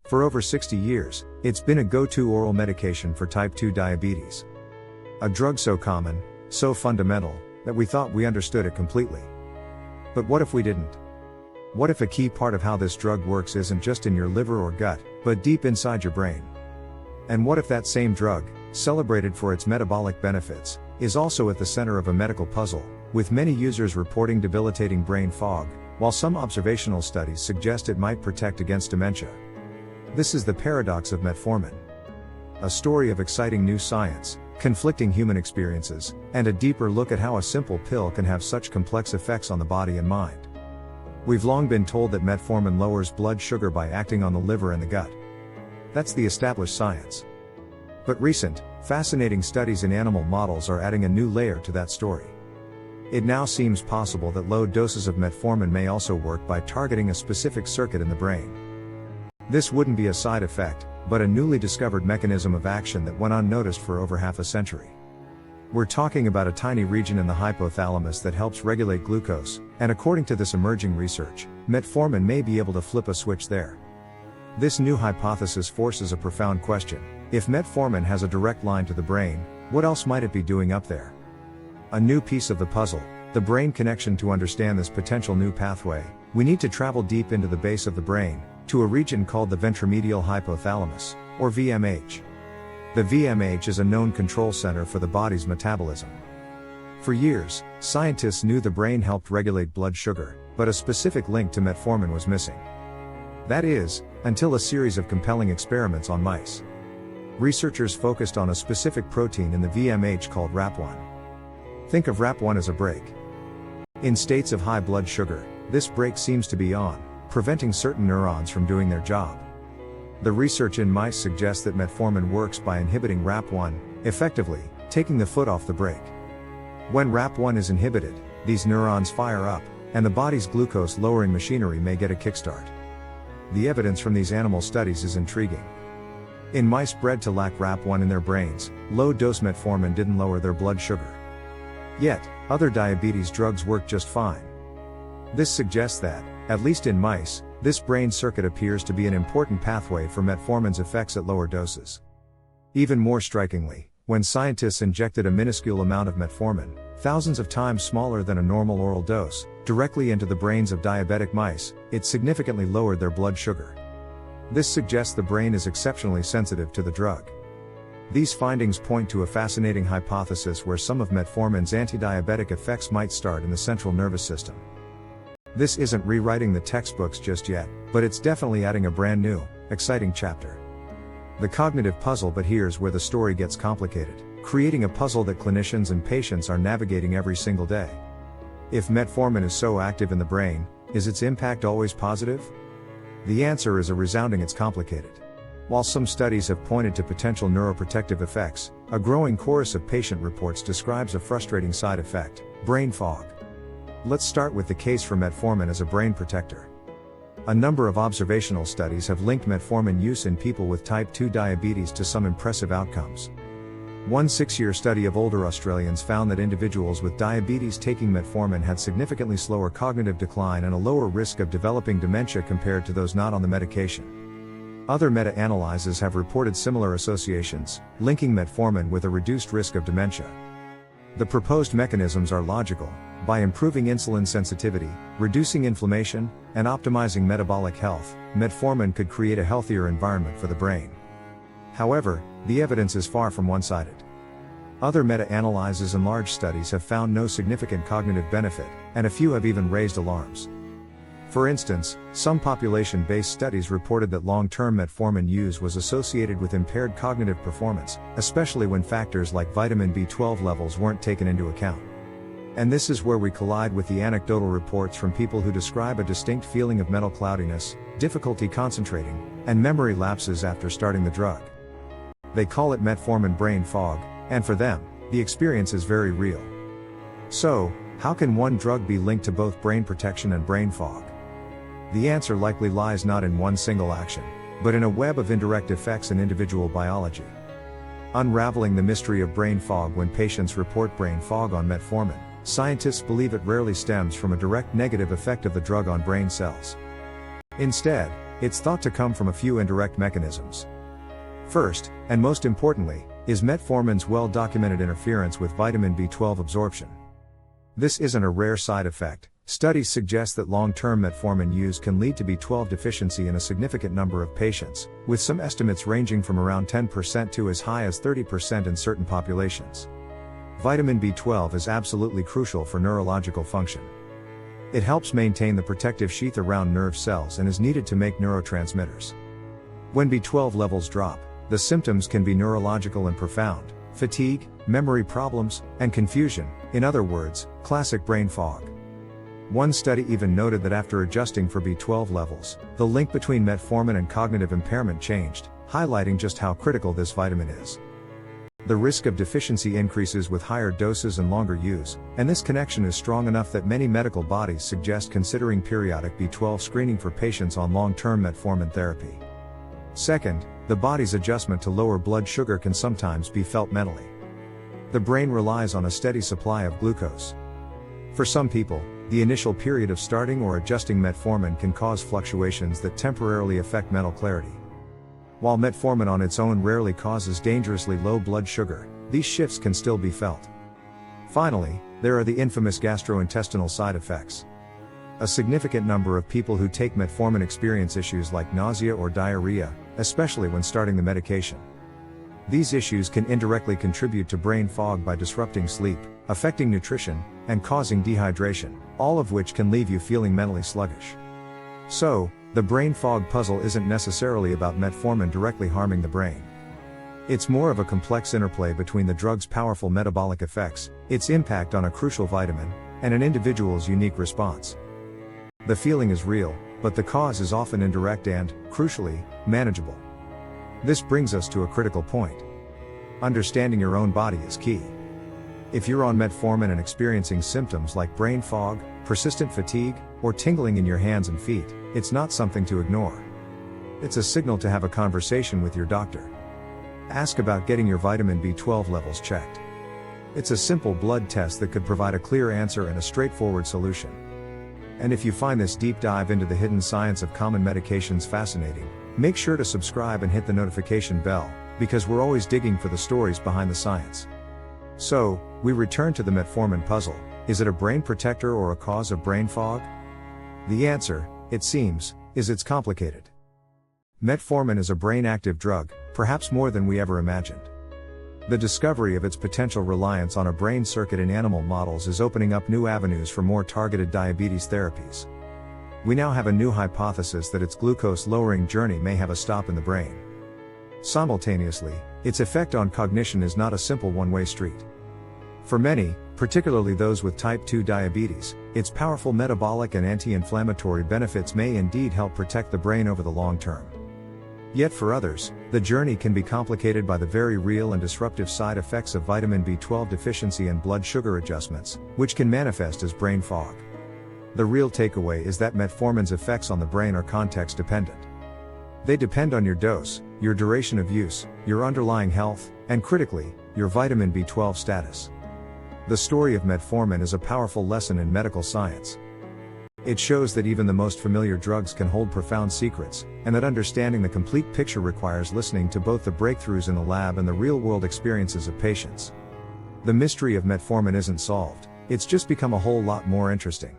For over 60 years, it's been a go-to oral medication for type 2 diabetes. A drug so common, so fundamental, that we thought we understood it completely. But what if we didn't? What if a key part of how this drug works isn't just in your liver or gut, but deep inside your brain? And what if that same drug, celebrated for its metabolic benefits, is also at the center of a medical puzzle, with many users reporting debilitating brain fog, while some observational studies suggest it might protect against dementia? This is the paradox of metformin. A story of exciting new science, conflicting human experiences, and a deeper look at how a simple pill can have such complex effects on the body and mind. We've long been told that metformin lowers blood sugar by acting on the liver and the gut. That's the established science. But recent, fascinating studies in animal models are adding a new layer to that story. It now seems possible that low doses of metformin may also work by targeting a specific circuit in the brain. This wouldn't be a side effect, but a newly discovered mechanism of action that went unnoticed for over half a century. We're talking about a tiny region in the hypothalamus that helps regulate glucose, and according to this emerging research, metformin may be able to flip a switch there. This new hypothesis forces a profound question. If metformin has a direct line to the brain, what else might it be doing up there? A new piece of the puzzle, the brain connection. To understand this potential new pathway, we need to travel deep into the base of the brain, to a region called the ventromedial hypothalamus, or VMH. The VMH is a known control center for the body's metabolism. For years, scientists knew the brain helped regulate blood sugar, but a specific link to metformin was missing. That is, until a series of compelling experiments on mice. Researchers focused on a specific protein in the VMH called RAP1. Think of RAP1 as a brake. In states of high blood sugar, this brake seems to be on, preventing certain neurons from doing their job. The research in mice suggests that metformin works by inhibiting RAP1, effectively, taking the foot off the brake. When RAP1 is inhibited, these neurons fire up, and the body's glucose-lowering machinery may get a kickstart. The evidence from these animal studies is intriguing. In mice bred to lack RAP1 in their brains, low-dose metformin didn't lower their blood sugar. Yet, other diabetes drugs work just fine. This suggests that, at least in mice, this brain circuit appears to be an important pathway for metformin's effects at lower doses. Even more strikingly, when scientists injected a minuscule amount of metformin, thousands of times smaller than a normal oral dose, directly into the brains of diabetic mice, it significantly lowered their blood sugar. This suggests the brain is exceptionally sensitive to the drug. These findings point to a fascinating hypothesis where some of metformin's anti-diabetic effects might start in the central nervous system. This isn't rewriting the textbooks just yet, but it's definitely adding a brand new, exciting chapter. The cognitive puzzle. But here's where the story gets complicated, creating a puzzle that clinicians and patients are navigating every single day. If metformin is so active in the brain, is its impact always positive? The answer is a resounding it's complicated. While some studies have pointed to potential neuroprotective effects, a growing chorus of patient reports describes a frustrating side effect: brain fog. Let's start with the case for metformin as a brain protector. A number of observational studies have linked metformin use in people with type 2 diabetes to some impressive outcomes. One 6-year study of older Australians found that individuals with diabetes taking metformin had significantly slower cognitive decline and a lower risk of developing dementia compared to those not on the medication. Other meta-analyses have reported similar associations, linking metformin with a reduced risk of dementia. The proposed mechanisms are logical. By improving insulin sensitivity, reducing inflammation, and optimizing metabolic health, metformin could create a healthier environment for the brain. However, the evidence is far from one-sided. Other meta-analyses and large studies have found no significant cognitive benefit, and a few have even raised alarms. For instance, some population-based studies reported that long-term metformin use was associated with impaired cognitive performance, especially when factors like vitamin B12 levels weren't taken into account. And this is where we collide with the anecdotal reports from people who describe a distinct feeling of mental cloudiness, difficulty concentrating, and memory lapses after starting the drug. They call it metformin brain fog, and for them, the experience is very real. So, how can one drug be linked to both brain protection and brain fog? The answer likely lies not in one single action, but in a web of indirect effects in individual biology. Unraveling the mystery of brain fog. When patients report brain fog on metformin, scientists believe it rarely stems from a direct negative effect of the drug on brain cells. Instead, it's thought to come from a few indirect mechanisms. First, and most importantly, is metformin's well-documented interference with vitamin B12 absorption. This isn't a rare side effect. Studies suggest that long-term metformin use can lead to B12 deficiency in a significant number of patients, with some estimates ranging from around 10% to as high as 30% in certain populations. Vitamin B12 is absolutely crucial for neurological function. It helps maintain the protective sheath around nerve cells and is needed to make neurotransmitters. When B12 levels drop, the symptoms can be neurological and profound: fatigue, memory problems, and confusion, in other words, classic brain fog. One study even noted that after adjusting for B12 levels, the link between metformin and cognitive impairment changed, highlighting just how critical this vitamin is. The risk of deficiency increases with higher doses and longer use, and this connection is strong enough that many medical bodies suggest considering periodic B12 screening for patients on long-term metformin therapy. Second, the body's adjustment to lower blood sugar can sometimes be felt mentally. The brain relies on a steady supply of glucose. For some people, the initial period of starting or adjusting metformin can cause fluctuations that temporarily affect mental clarity. While metformin on its own rarely causes dangerously low blood sugar, these shifts can still be felt. Finally, there are the infamous gastrointestinal side effects. A significant number of people who take metformin experience issues like nausea or diarrhea, especially when starting the medication. These issues can indirectly contribute to brain fog by disrupting sleep, affecting nutrition, and causing dehydration, all of which can leave you feeling mentally sluggish. So, the brain fog puzzle isn't necessarily about metformin directly harming the brain. It's more of a complex interplay between the drug's powerful metabolic effects, its impact on a crucial vitamin, and an individual's unique response. The feeling is real, but the cause is often indirect and, crucially, manageable. This brings us to a critical point. Understanding your own body is key. If you're on metformin and experiencing symptoms like brain fog, persistent fatigue, or tingling in your hands and feet, it's not something to ignore. It's a signal to have a conversation with your doctor. Ask about getting your vitamin B12 levels checked. It's a simple blood test that could provide a clear answer and a straightforward solution. And if you find this deep dive into the hidden science of common medications fascinating, make sure to subscribe and hit the notification bell, because we're always digging for the stories behind the science. So, we return to the metformin puzzle. Is it a brain protector or a cause of brain fog? The answer, it seems, is it's complicated. Metformin is a brain-active drug, perhaps more than we ever imagined. The discovery of its potential reliance on a brain circuit in animal models is opening up new avenues for more targeted diabetes therapies. We now have a new hypothesis that its glucose-lowering journey may have a stop in the brain. Simultaneously, its effect on cognition is not a simple one-way street. For many, particularly those with type 2 diabetes, its powerful metabolic and anti-inflammatory benefits may indeed help protect the brain over the long term. Yet for others, the journey can be complicated by the very real and disruptive side effects of vitamin B12 deficiency and blood sugar adjustments, which can manifest as brain fog. The real takeaway is that metformin's effects on the brain are context dependent. They depend on your dose, your duration of use, your underlying health, and critically, your vitamin B12 status. The story of metformin is a powerful lesson in medical science. It shows that even the most familiar drugs can hold profound secrets, and that understanding the complete picture requires listening to both the breakthroughs in the lab and the real-world experiences of patients. The mystery of metformin isn't solved, it's just become a whole lot more interesting.